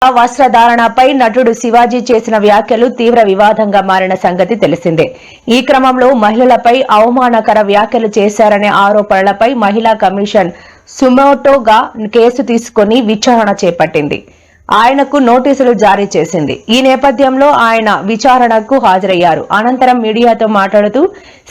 వస్త్రధారణపై నటుడు శివాజీ చేసిన వ్యాఖ్యలు తీవ్ర వివాదంగా మారిన సంగతి తెలిసిందే. ఈ క్రమంలో మహిళలపై అవమానకర వ్యాఖ్యలు చేశారనే ఆరోపణలపై మహిళా కమిషన్ సుమోటోగా కేసు తీసుకుని విచారణ చేపట్టింది. ఆయనకు నోటీసులు జారీ చేసింది. ఈ నేపథ్యంలో ఆయన విచారణకు హాజరయ్యారు. అనంతరం మీడియాతో మాట్లాడుతూ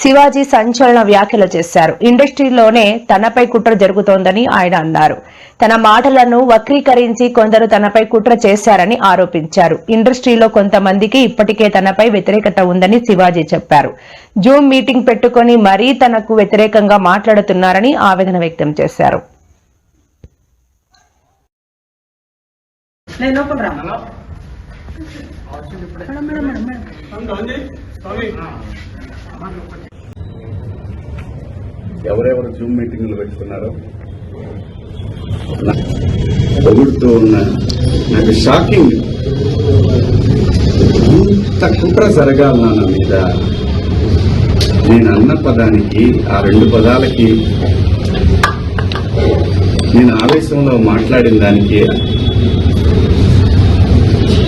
శివాజీ సంచలన వ్యాఖ్యలు చేశారు. ఇండస్ట్రీలోనే తనపై కుట్ర జరుగుతోందని ఆయన అన్నారు. తన మాటలను వక్రీకరించి కొందరు తనపై కుట్ర చేశారని ఆరోపించారు. ఇండస్ట్రీలో కొంతమందికి ఇప్పటికే తనపై వ్యతిరేకత ఉందని శివాజీ చెప్పారు. జూమ్ మీటింగ్ పెట్టుకుని మరీ తనకు వ్యతిరేకంగా మాట్లాడుతున్నారని ఆవేదన వ్యక్తం చేశారు. ఎవరెవరు జూమ్ మీటింగ్లు పెట్టుకున్నారో పొగుడుతూ ఉన్న నాకు షాకింగ్. ఇంత కుట్ర జరగాలన్నా నా మీద నేను అన్న పదానికి ఆ రెండు పదాలకి నేను ఆవేశంలో మాట్లాడిన దానికి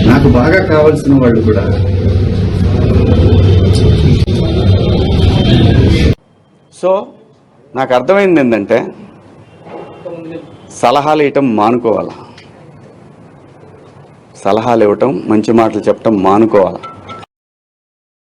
నాకు బాగా కావాల్సిన వాళ్ళు కూడా సో నాకు అర్థమైంది ఏంటంటే సలహాలు ఇవ్వటం మానుకోవాలి, సలహాలు ఇవ్వటం మంచి మాటలు చెప్పటం మానుకోవాలి.